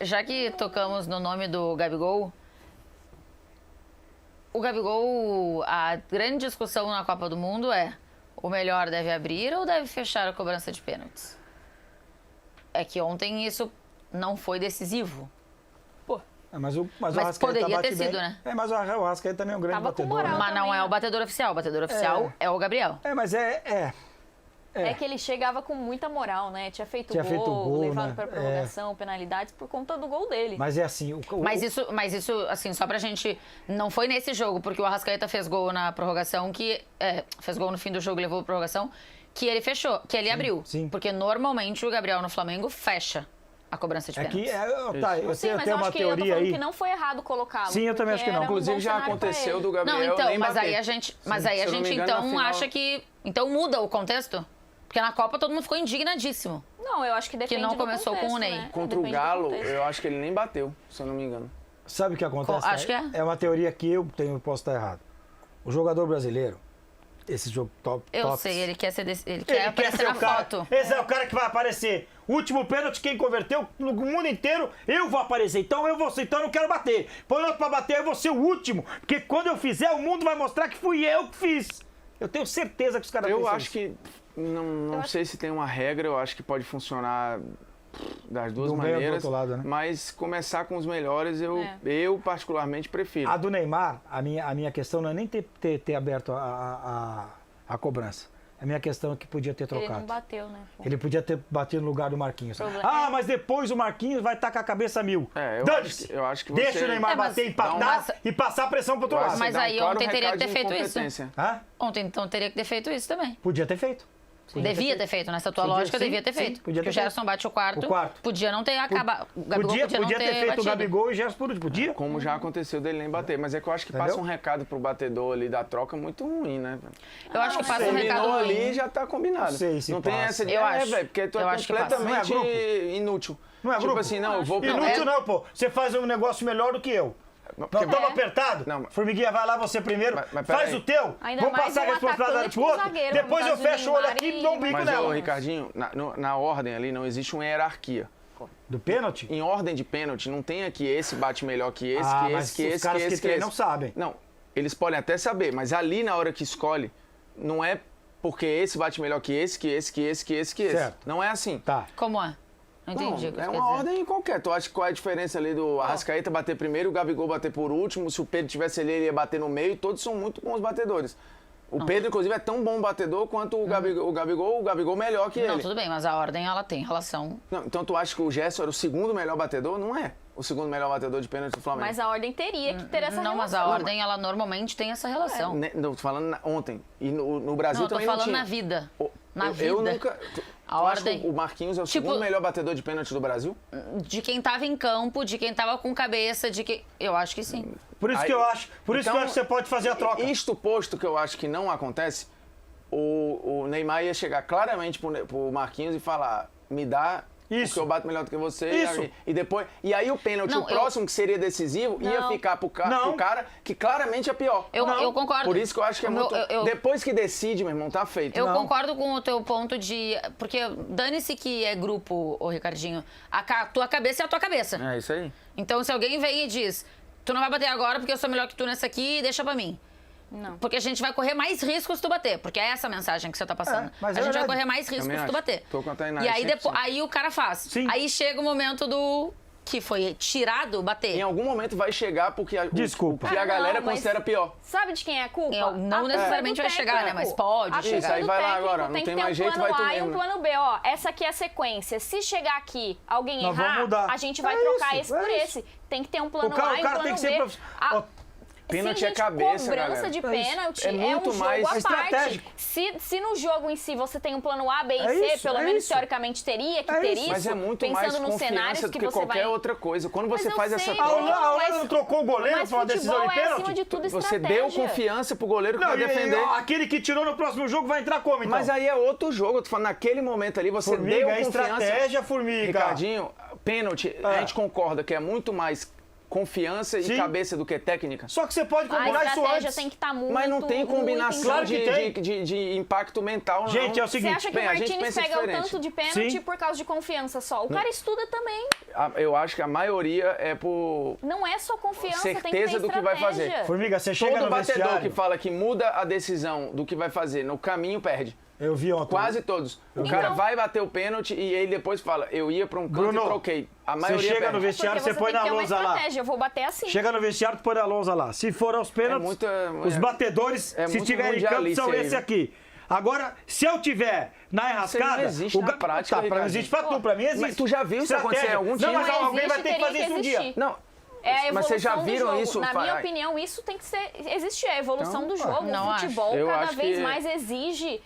já que tocamos no nome do Gabigol, o Gabigol, a grande discussão na Copa do Mundo é: o melhor deve abrir ou deve fechar a cobrança de pênaltis? É que ontem isso não foi decisivo. Mas o Mas poderia ter sido, né? Mas o Arrascaeta também é um grande batedor. Né? Mas não é o batedor oficial. O batedor oficial é o Gabriel. Mas É que ele chegava com muita moral, né? Tinha feito gol, levado, né, para prorrogação, penalidades por conta do gol dele. Mas é assim... Mas isso, assim, só pra gente... Não foi nesse jogo, porque o Arrascaeta fez gol na prorrogação, fez gol no fim do jogo, levou a prorrogação, que ele fechou, que ele abriu. Sim. Porque normalmente o Gabriel no Flamengo fecha a cobrança de pênaltis. Eu tenho uma teoria aí. Que não foi errado colocá-lo. Sim, eu também acho que não. Inclusive já aconteceu do Gabriel não, então, nem mas bater. aí a gente então final... acha que... Então muda o contexto? Porque na Copa todo mundo ficou indignadíssimo. Não, eu acho que depende que não começou contexto, com o Ney. né? Contra o Galo, eu acho que ele nem bateu, se eu não me engano. Sabe o que acontece? Acho que é. É uma teoria que eu posso estar errado. O jogador brasileiro, esse jogo top. Eu sei, ele quer aparecer na foto. Esse é o cara que vai aparecer. O último pênalti, quem converteu no mundo inteiro, eu vou aparecer. Então eu não quero bater. Põe outro pra bater, eu vou ser o último. Porque quando eu fizer, o mundo vai mostrar que fui eu que fiz. Eu tenho certeza que os caras Eu acho que... Não sei se tem uma regra, eu acho que pode funcionar das duas maneiras. Do outro lado, né? Mas começar com os melhores, eu particularmente prefiro. A do Neymar, a minha questão não é nem ter aberto a cobrança. A minha questão é que podia ter trocado. Ele não bateu, né? Ele podia ter batido no lugar do Marquinhos. Mas depois o Marquinhos vai estar com a cabeça mil. Eu acho que você... Deixa o Neymar bater, empatar e passar a pressão pro outro lado. Mas aí ontem teria que ter feito isso. Ontem então teria que ter feito isso também. Podia ter feito. Devia ter feito, nessa tua lógica, devia ter feito. Porque o Gerson bate o quarto, podia não ter acabado. O Gabigol podia ter feito batido. O Gabigol e o Gerson por último. Podia? Como já aconteceu dele nem bater. Mas é que eu acho que passa um recado pro batedor ali da troca muito ruim, né? Eu acho que passa um recado ruim. ali já tá combinado. Não sei se não tem essa de, velho, porque tu é completamente inútil. Não é grupo? Tipo assim, não, eu vou... Inútil não, pô. Você faz um negócio melhor do que eu. Nós estamos apertados? Formiguinha, vai lá você primeiro, faz o teu, vamos passar a responsabilidade pro outro, depois eu fecho o olho aqui e dou um bico nela. Mas, Ricardinho, na ordem ali não existe uma hierarquia. Do pênalti? Em ordem de pênalti, não tem aqui esse bate melhor que esse, que esse. Os caras que treinam sabem. Não, eles podem até saber, mas ali na hora que escolhe, não é porque esse bate melhor que esse, que esse. Certo. Não é assim. Tá. Como é? Não entendi. É uma ordem qualquer. Tu acha qual é a diferença ali do Arrascaeta bater primeiro, o Gabigol bater por último? Se o Pedro tivesse ali, ele ia bater no meio. Todos são muito bons batedores. O Pedro, inclusive, é tão bom batedor quanto o Gabigol melhor que ele. Não, tudo bem, mas a ordem, ela tem relação. Não, então tu acha que o Gerson era o segundo melhor batedor? Não é o segundo melhor batedor de pênalti do Flamengo. Mas a ordem teria que ter essa relação. Não, mas a ordem, ela normalmente tem essa relação. Não, tô falando ontem. E no Brasil também não tinha. Não, tô falando na vida. Eu nunca... A ordem... O Marquinhos é o segundo melhor batedor de pênalti do Brasil? De quem tava em campo, de quem tava com cabeça, de quem... Eu acho que sim. Por isso que eu acho que você pode fazer a troca. Isto posto que eu acho que não acontece, o Neymar ia chegar claramente pro Marquinhos e falar, me dá... Porque eu bato melhor do que você. E depois. E aí o pênalti, o próximo que seria decisivo, ia ficar pro cara que claramente é pior. Eu concordo. Por isso que eu acho que é muito. Depois que decide, meu irmão, tá feito. Eu concordo com o teu ponto de. Porque dane-se que é grupo, ô Ricardinho. A tua cabeça é a tua cabeça. É isso aí. Então, se alguém vem e diz, tu não vai bater agora porque eu sou melhor que tu nessa aqui, deixa pra mim. Não. Porque a gente vai correr mais riscos se tu bater. Porque é essa a mensagem que você tá passando. A gente vai correr mais riscos se tu bater. Tô com a Tainá, e aí, aí o cara faz. Sim. Aí chega o momento do... Que foi tirado, bater. Em algum momento vai chegar porque Desculpa. a galera considera pior. Sabe de quem é a culpa? Não necessariamente vai chegar, né? Mas pode chegar. Isso, aí vai lá agora. Não tem mais jeito, vai tu mesmo. Tem um plano B, ó. Essa aqui é a sequência. Se chegar aqui, alguém Nós vamos errar, mudar. a gente vai trocar esse por esse. Tem que ter um plano A e um plano B. Pênalti é cabeça, cobrança de pênalti é muito um jogo mais à parte. estratégico. Se no jogo em si você tem um plano A, B e C, pelo menos teoricamente teria que ter isso. Mas é muito mais pensando nos cenários confiança do que que você qualquer vai... outra coisa. Quando você Mas faz eu essa sei, troca... A Holanda não trocou o goleiro para uma decisão de Mas futebol é acima pênalti? de tudo Você estratégia. deu confiança pro goleiro que vai defender. Aquele que tirou no próximo jogo vai entrar como, então? Mas aí é outro jogo. Eu tô falando, naquele momento ali, você deu confiança. Estratégia, Formiga. Ricardinho, pênalti, a gente concorda que é muito mais confiança e cabeça do que técnica. Só que você pode combinar isso estratégia antes. tem que estar muito... Mas não tem combinação Claro que tem. de impacto mental, não. Gente, é o seguinte... Você acha que o Martínez pega o tanto de pênalti por causa de confiança só? O cara estuda também. Eu acho que a maioria é por... Não é só confiança, tem que ter certeza do que vai fazer. Formiga, você chega Todo no batedor vestiário... que fala que muda a decisão do que vai fazer no caminho, perde. Eu vi ontem. Quase todos. O cara vai bater o pênalti e ele depois fala, eu ia pra um canto e troquei. A maioria você chega perde. no vestiário, você põe na lousa lá. Eu vou bater assim. Chega no vestiário, tu põe na lousa lá. Se for aos pênaltis, os batedores, se tiverem em campo, são esse aqui. Agora, se eu tiver na enrascada... Não existe na prática, não existe pra tu, pra mim existe. Mas tu já viu isso acontecer em algum time? Não, mas alguém vai ter que fazer isso um dia. Não. Mas vocês já viram isso? Na minha opinião, isso tem que existir. A evolução do jogo. O futebol cada vez mais exige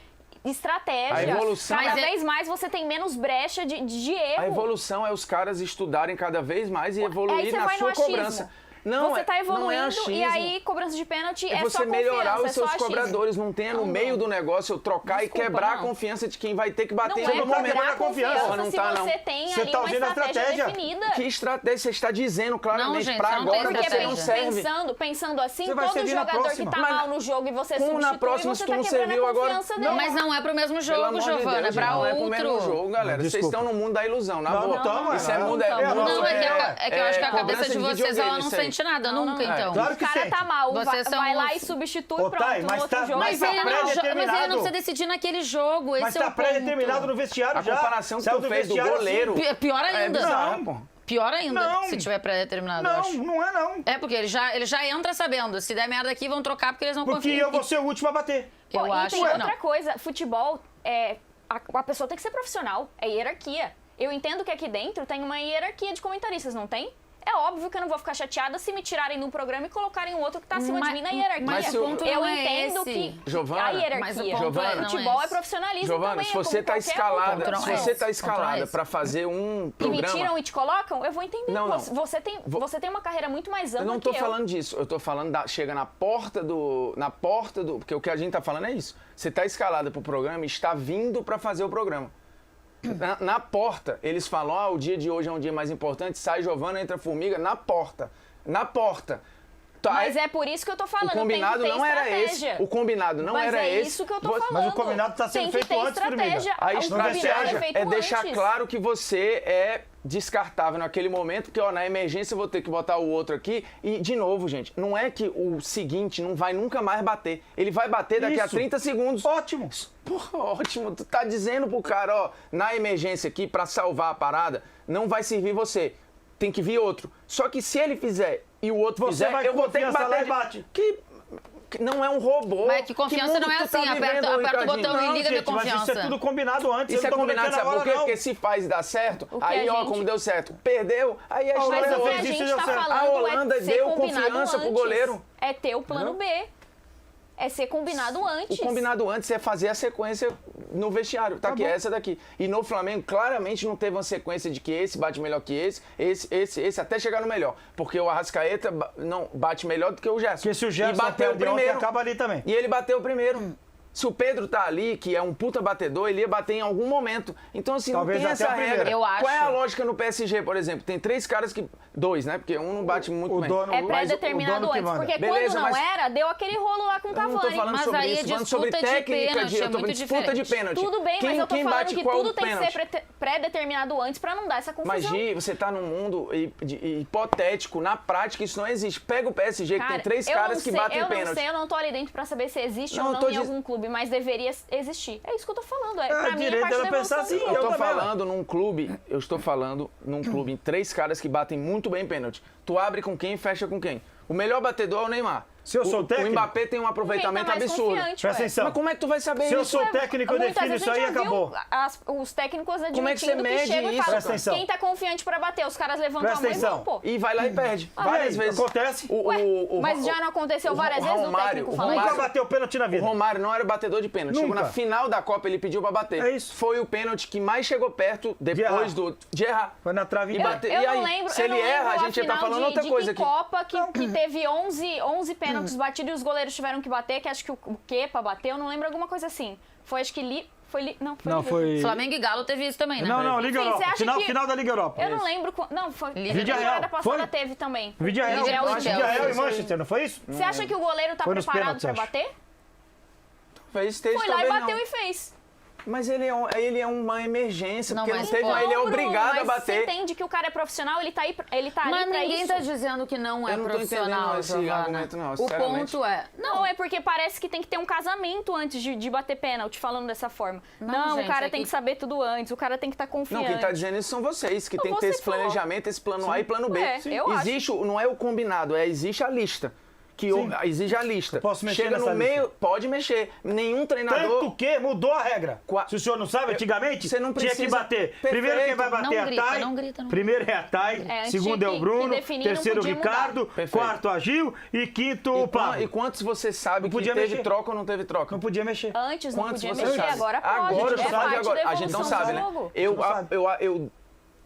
estratégia. A evolução cada vez mais você tem menos brecha de erro. A evolução é os caras estudarem cada vez mais e evoluir na sua cobrança. Não, você tá evoluindo e aí cobrança de pênalti é você só melhorar os seus só cobradores, não tenha no meio do negócio eu trocar e quebrar a confiança de quem vai ter que bater em algum momento. Não é confiança não se tá, você tem ali tá uma estratégia definida. Que estratégia você está dizendo claramente gente, pra agora porque você não serve. pensando assim, todo jogador que tá mal no jogo e você substitui, na próxima, você se tu tá não quebrando serviu a agora... confiança dele. Mas não é pro mesmo jogo, Giovana, é pra não outro. é pro mesmo jogo, galera. Vocês estão no mundo da ilusão, na boa. Isso é mundo... Não, é que eu acho que a cabeça de cobrança de vocês ela não videogame, sente nada, nunca, então. Claro que O cara sente. tá mal, Vocês são vai lá uns- e substitui, Ô, pronto, Thay, no mas outro tá- jogo. mas Mas tá ele pré-determinado. não precisa decidir naquele jogo, Mas esse é tá o ponto. pré-determinado no vestiário A já. comparação que Saiu tu do fez do vestiário goleiro... Pior ainda. bizarro, pô. Pior ainda, Não. se tiver pré-determinado, eu Não, acho. não é não. É, porque ele já entra sabendo. Se der merda aqui, vão trocar porque eles não Porque confiam. eu vou ser o último a bater. Eu E acho tem que outra não. coisa, futebol, a pessoa tem que ser profissional, é hierarquia. Eu entendo que aqui dentro tem uma hierarquia de comentaristas, não tem? É óbvio que eu não vou ficar chateada se me tirarem de um programa e colocarem um outro que tá acima de mim na hierarquia. mas o ponto eu não é entendo esse. que Giovana, a mas o hierarquia, ponto é- o não futebol é é profissionalismo Giovana, também. se é você como tá qualquer escalada, outro. Não se é você esse. tá escalada esse. pra fazer um E me programa... tiram e te colocam, eu vou entender. Não, não. Você tem uma carreira muito mais Eu ampla não tô que falando disso, eu tô falando chega na porta do, porque o que a gente tá falando é isso. Você tá escalada pro programa e está vindo pra fazer o programa. Na porta, eles falam, o dia de hoje é um dia mais importante, sai Giovana, entra Formiga, na porta. Na porta. Tá, Mas é por isso que eu tô falando, o combinado tem que ter não era esse. estratégia. O combinado não Mas era é esse. isso que eu tô Você- falando. Mas o combinado tá sendo Tem que feito ter antes, Formiga. estratégia. A O combinado estratégia feito é deixar antes. claro que você é descartável naquele momento, porque na emergência eu vou ter que botar o outro aqui. E, de novo, gente, não é que o seguinte não vai nunca mais bater. Ele vai bater daqui a Isso. 30 segundos. Ótimo. Porra, ótimo. Tu tá dizendo pro cara, ó, na emergência aqui, pra salvar a parada, não vai servir você. Tem que vir outro. Só que se ele fizer e o outro Você fizer, vai eu vou ter que confiança lá bater. e bate. Que não é um robô. Mas que confiança mundo não é tu tá assim, vivendo, aperta o Ricardinho? botão e Não, liga de gente, mas isso confiança. é tudo combinado antes. Isso eu é não tô combinado, metendo sabe por agora, quê? não. Porque se faz e dá certo, O que aí a ó, gente- como deu certo. Perdeu, aí a Holanda história Mas o que a fez isso gente e deu tá certo. falando A Holanda é ser deu combinado confiança pro antes. goleiro. É ter o plano B. É ser combinado antes. O combinado antes é fazer a sequência no vestiário. Tá aqui, bom. essa daqui. E no Flamengo, claramente não teve uma sequência de que esse bate melhor que esse, até chegar no melhor. Porque o Arrascaeta não bate melhor do que o Gerson. Porque se o Gerson e bateu perde ontem, primeiro. acaba ali também. E ele bateu primeiro. Se o Pedro tá ali, que é um puta batedor, ele ia bater em algum momento. Então, assim, Talvez não tem até essa a primeira. regra. Eu acho. Qual é a lógica no PSG, por exemplo? Tem 3 caras que... 2, né? Porque um não bate muito O bem. dono- É Mas pré-determinado o dono que antes. manda. Porque Beleza, quando não mas- era, deu aquele rolo lá com o Eu não tô Cavani. falando Mas sobre aí é isso, falando sobre disputa de técnica pênalti, eu é tô muito disputa de diferente. pênalti. Tudo bem, quem, mas eu tô quem falando bate que qual tudo tem que pênalti? ser pré-determinado antes pra não dar essa confusão. Mas, Gi, você tá num mundo hipotético. Na prática, isso não existe. Pega o PSG, que tem 3 caras que batem eu pênalti. não sei, eu não tô ali dentro pra saber se existe Não, ou eu não tô em algum clube, mas deveria existir. É isso que eu tô falando. Pra mim é direito parte dela da pensar evolução assim, do Eu jogo. tô também, falando num clube, em 3 caras que batem muito bem pênalti. Tu abre com quem e fecha com quem? O melhor batedor é o Neymar. Se eu sou técnico- O Mbappé tem um aproveitamento Quem tá mais absurdo. confiante, Presta ué? atenção. Mas como é que tu vai saber Se eu isso? sou técnico, eu Muitas defino vezes isso a aí e gente já acabou. viu os técnicos admitindo Como é que você mede chegam e isso, falam, Presta atenção. quem tá confiante pra bater, os caras levantam Presta a mão e atenção. vão, pô. E vai lá e perde. E Várias aí, vezes. acontece? Mas já não aconteceu várias vezes do técnico falar Nunca isso? bateu pênalti na O vida. Romário não era batedor de pênalti. Chegou Nunca. na final da Copa, ele pediu pra bater. É isso. Foi o pênalti que mais chegou perto depois de errar. Foi na trave E inteira. bater. Eu E aí, não lembro, se eu ele não erra, lembro a gente já tá final falando de, outra de coisa que aqui. Copa que teve 11 pênaltis batidos e os goleiros tiveram que bater, que acho que o Kepa bateu, não lembro, alguma coisa assim. Foi, acho que Não, foi... Flamengo e Galo teve isso também, né? Não, Liga Enfim, Europa. você acha que- Final da Liga Europa. Eu não lembro. Não, foi. Vídea Na real. temporada passada Foi? teve também. Vídea Vídea Real. real, Vídea Real e isso aí. Manchester, não foi isso? Você acha que o goleiro tá Foi nos preparado pênaltis, pra acho. bater? Talvez esteja, Foi lá e talvez bateu não. e fez. Mas ele é uma emergência, Não, porque mas, não teve, pô, mas ele é Bruno, obrigado mas a bater. Você entende que o cara é profissional, ele tá ali pra Mas ninguém isso. tá dizendo que não é Eu não tô profissional, entendendo esse Giovana. argumento, não, O sinceramente. ponto é... Não, é porque parece que tem que ter um casamento antes de bater pênalti, falando dessa forma. Não, gente, o cara é tem que- que saber tudo antes, o cara tem que estar Não, confiante. quem tá dizendo isso são vocês, que tem que ter você esse falou. planejamento, esse plano A e plano B. É, eu acho. Existe, não é o combinado, existe a lista. Exige a lista. Eu posso mexer Chega no nessa meio, lista. pode mexer. Nenhum treinador... Tanto que mudou a regra. Se o senhor não sabe, antigamente Você não tinha que precisa- bater. Perfeito. Primeiro quem vai bater Não é a grita, Thay. não grita, não. Primeiro é a Thay, antes segundo é tinha o Bruno, que definir, não terceiro o podia mudar. Ricardo, Perfeito. quarto a Gil e quinto o Pablo. E quantos você sabe que podia teve mexer. troca ou não teve troca? Não podia mexer. Antes não Quantos podia você mexer, sabe? agora pode. Agora é sabe parte agora. da A gente não evolução sabe, do né? jogo. Eu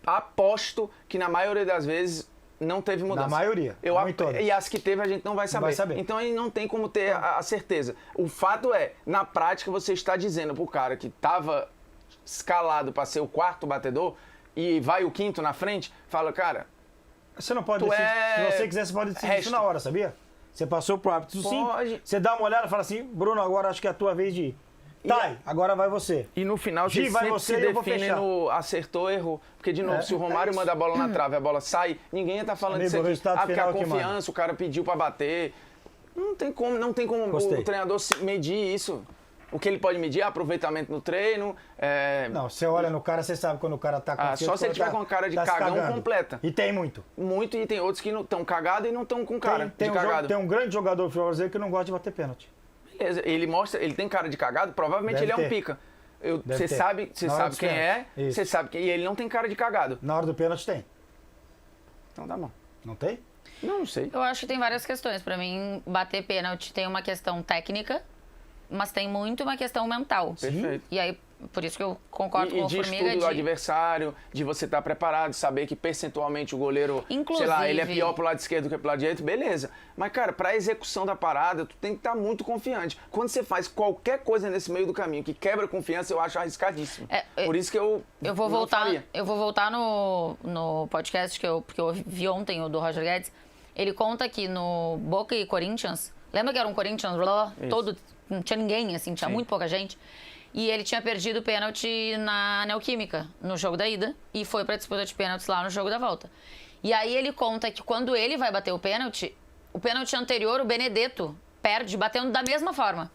aposto que na maioria das vezes não teve mudança. Na maioria, não em todas. E as que teve a gente não vai saber. vai saber. Então aí não tem como ter a certeza. O fato é, na prática você está dizendo pro cara que estava escalado para ser o quarto batedor e vai o quinto na frente, fala, cara, Você não pode Tu decidir. é Se você quiser, você pode decidir isso resto. na hora, sabia? Você passou pro árbitro, sim. Pode. Você dá uma olhada e fala assim, Bruno, agora acho que é a tua vez de ir. Thay, agora vai você. e no final Gi, você vai sempre você se e eu vou define fechar. no acertou, errou. Porque, de novo, se o Romário manda a bola na trave, a bola sai, ninguém ia estar falando Amigo, isso o aqui. resultado Porque a final que confiança, o cara pediu pra bater. Não tem como Gostei. o treinador medir isso. O que ele pode medir é aproveitamento no treino. Não, você olha no cara, você sabe quando o cara tá consciente. só se ele quando tiver com cara de se cagão cagando. completa. E tem muito. Muito, e tem outros que não estão cagados e não estão com cara Tem de cagado. tem um grande jogador do futebol brasileiro que não gosta de bater pênalti. Beleza, ele tem cara de cagado, provavelmente Deve ele é um ter. pica. Deve Você ter. sabe Na hora dos quem é, pênaltis. você Isso. sabe quem. E ele não tem cara de cagado. Na hora do pênalti tem. Então tá bom. Não tem? Não sei. Eu acho que tem várias questões. Pra mim, bater pênalti tem uma questão técnica, mas tem muito uma questão mental. Perfeito. E aí, por isso que eu concordo com E o de Formiga estudo do adversário, de você estar preparado, saber que percentualmente o goleiro, sei lá, ele é Inclusive- pior pro lado esquerdo do que pro lado direito, beleza. Mas, cara, pra execução da parada, tu tem que estar muito confiante. Quando você faz qualquer coisa nesse meio do caminho que quebra a confiança, eu acho arriscadíssimo. Por isso que eu vou não voltar, faria. eu vou voltar no podcast porque eu vi ontem, o do Roger Guedes. Ele conta que no Boca e Corinthians, lembra que era um Corinthians todo, não tinha ninguém, assim, tinha muito pouca gente. E ele tinha perdido o pênalti na Neoquímica, no jogo da ida, e foi pra disputa de pênaltis lá no jogo da volta. E aí ele conta que quando ele vai bater o pênalti anterior, o Benedetto perde batendo da mesma forma.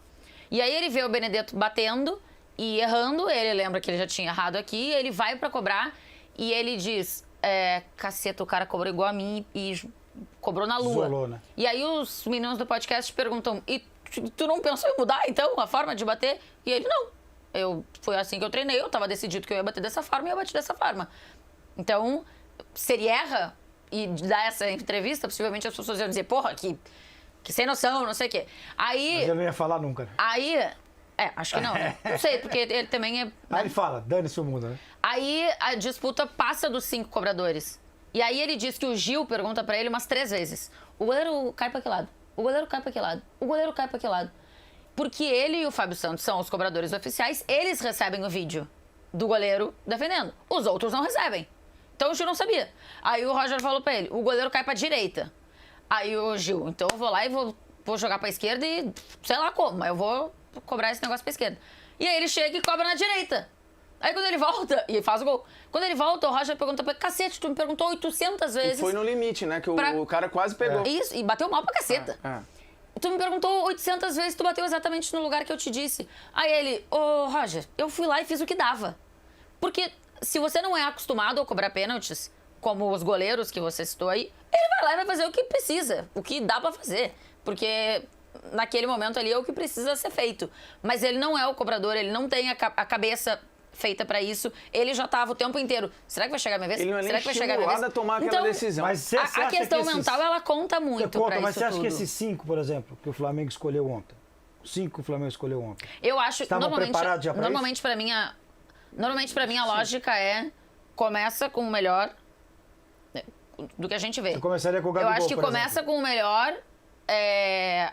E aí ele vê o Benedetto batendo e errando, ele lembra que ele já tinha errado aqui, ele vai pra cobrar e ele diz, caceta, o cara cobrou igual a mim e cobrou na lua. Isolou, né? E aí os meninos do podcast perguntam, e tu não pensou em mudar, então, a forma de bater? E ele, não. Foi assim que eu treinei, eu tava decidido que eu ia bater dessa forma e eu bati dessa forma. Então, se ele erra e dá essa entrevista, possivelmente as pessoas iam dizer, porra, que sem noção, não sei o quê. Aí... Mas eu não ia falar nunca, né? Aí... acho que não, né? Não sei, porque ele também é... Aí ele fala, dane-se o mundo, né? Aí a disputa passa dos 5 cobradores. E aí ele diz que o Gil pergunta pra ele umas 3 vezes. O goleiro cai pra que lado? O goleiro cai pra que lado? O goleiro cai pra que lado? Porque ele e o Fábio Santos são os cobradores oficiais, eles recebem o vídeo do goleiro defendendo. Os outros não recebem. Então o Gil não sabia. Aí o Roger falou pra ele, o goleiro cai pra direita. Aí o Gil, então eu vou lá e vou jogar pra esquerda e sei lá como, mas eu vou cobrar esse negócio pra esquerda. E aí ele chega e cobra na direita. Aí quando ele volta, e faz o gol. Quando ele volta, o Roger pergunta pra ele, cacete, tu me perguntou 800 vezes. E foi no limite, né? Que o cara quase pegou. Isso, e bateu mal pra caceta. Tu me perguntou 800 vezes, tu bateu exatamente no lugar que eu te disse. Aí ele, Roger, eu fui lá e fiz o que dava. Porque se você não é acostumado a cobrar pênaltis, como os goleiros que você citou aí, ele vai lá e vai fazer o que precisa, o que dá pra fazer. Porque naquele momento ali é o que precisa ser feito. Mas ele não é o cobrador, ele não tem a cabeça feita pra isso. Ele já tava o tempo inteiro. Será que vai chegar a minha vez? Ele não é Será nem que vai chegar a minha vez? estimulado a tomar aquela decisão. Mas você A acha questão que esses... mental, ela conta muito pra Mas isso você acha tudo. que esses 5, por exemplo, que o Flamengo escolheu ontem, 5 que o Flamengo escolheu ontem, Eu acho, estavam preparados já pra normalmente pra mim a lógica é começa com o melhor do que a gente vê. Você começaria com o Eu Gabigol, acho que por começa exemplo. com o melhor,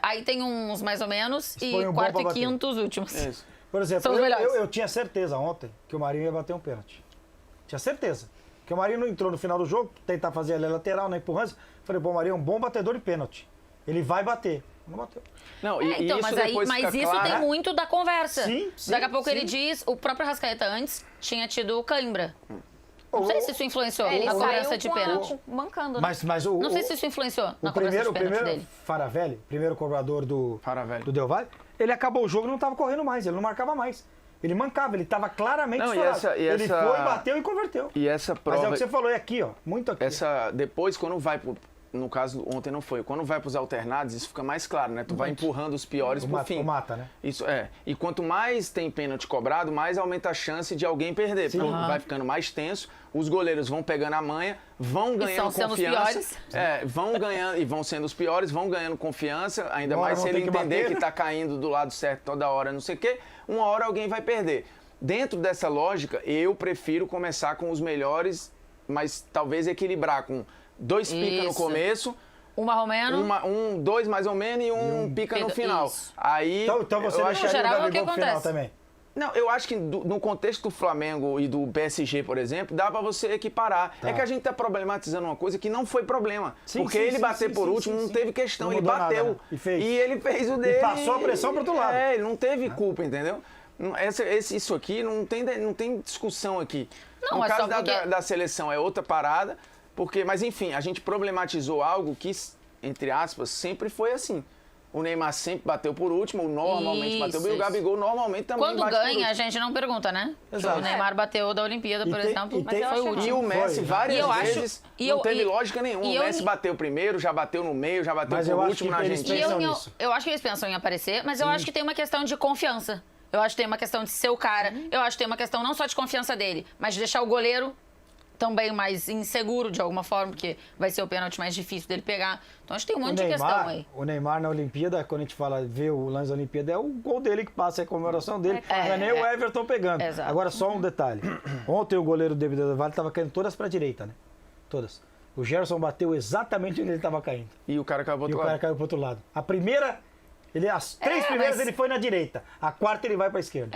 aí tem uns mais ou menos Expõe e um bom quarto pra e bater. quinto os últimos. Isso. Por exemplo, São os melhores. eu tinha certeza ontem que o Marinho ia bater um pênalti. Tinha certeza. Porque o Marinho não entrou no final do jogo, tentar fazer ali a lateral, né, empurrando. Falei, pô, o Marinho é um bom batedor de pênalti. Ele vai bater. Não bateu. Não, Então, isso mas isso claro. tem muito da conversa. Sim, Daqui a pouco sim. ele diz, o próprio Arrascaeta antes tinha tido cãibra. Não sei se isso influenciou Ele na saiu cobrança de com pênalti. mancando, né? Mas Não sei se isso influenciou na o cobrança de pênalti primeiro dele. Faravelli, primeiro cobrador do Del Valle, ele acabou o jogo e não estava correndo mais, ele não marcava mais. Ele mancava, ele estava claramente Não, estourado. Ele foi, bateu e converteu. E essa prova... Mas é o que você falou, é aqui, ó, muito aqui. Depois, quando vai no caso, ontem não foi. Quando vai para os alternados, isso fica mais claro, né? Tu vai empurrando os piores pro fim. O mata, né? Isso é. E quanto mais tem pênalti cobrado, mais aumenta a chance de alguém perder. Porque vai ficando mais tenso, os goleiros vão pegando a manha, vão ganhando sendo confiança. os piores. Vão ganhando e vão sendo os piores, vão ganhando confiança, ainda Uma hora mais se vão ele ter que entender bater, que né? tá caindo do lado certo toda hora, não sei o quê. Uma hora alguém vai perder. Dentro dessa lógica, eu prefiro começar com os melhores, mas talvez equilibrar com 2 pica no Isso. começo. Um marromeno. Dois mais ou menos e um pica no final. isso. Aí, Então você eu deixaria geral, o é o que Gabigol pro final acontece. também? Não, eu acho que no contexto do Flamengo e do PSG, por exemplo, dá pra você equiparar. Tá. É que a gente tá problematizando uma coisa que não foi problema. Sim, porque sim, ele sim, bater sim, por sim, último sim, não sim. teve questão, Não ele mudou bateu. nada, né? E fez. ele fez o dele. passou a pressão pro outro lado. É, ele não teve culpa, entendeu? Isso aqui não tem discussão aqui. Não, no é caso só porque- da seleção é outra parada, mas enfim, a gente problematizou algo que, entre aspas, sempre foi assim. O Neymar sempre bateu por último, normalmente bateu bem, o Gabigol normalmente também Quando bate por ganha, último. a gente não pergunta, né? Exato. O Neymar bateu da Olimpíada, por exemplo, e mas tem- foi o eu último. E o Messi Foi. várias E eu acho- vezes e não eu- teve e- lógica nenhuma. e O eu- Messi bateu primeiro, já bateu no meio, já bateu Mas por eu acho último que na eles Argentina. pensam nisso. Eu acho que eles pensam em aparecer, mas eu acho que tem uma questão de confiança. Eu acho que tem uma questão de ser o cara. Eu acho que tem uma questão não só de confiança dele, mas de deixar o goleiro também mais inseguro de alguma forma, porque vai ser o pênalti mais difícil dele pegar. Então acho que tem um monte de questão aí. O Neymar na Olimpíada, quando a gente fala, vê o lance da Olimpíada, é o gol dele que passa, é a comemoração dele. não é nem o Everton pegando. Exato. Agora só um detalhe. Ontem o goleiro do David Del Valle estava caindo todas para a direita, né? Todas. O Gerson bateu exatamente onde ele estava caindo. E o cara acabou E do o lado. cara caiu pro outro lado. A primeira, as 3 primeiras mas- ele foi na direita. A quarta ele vai para a esquerda.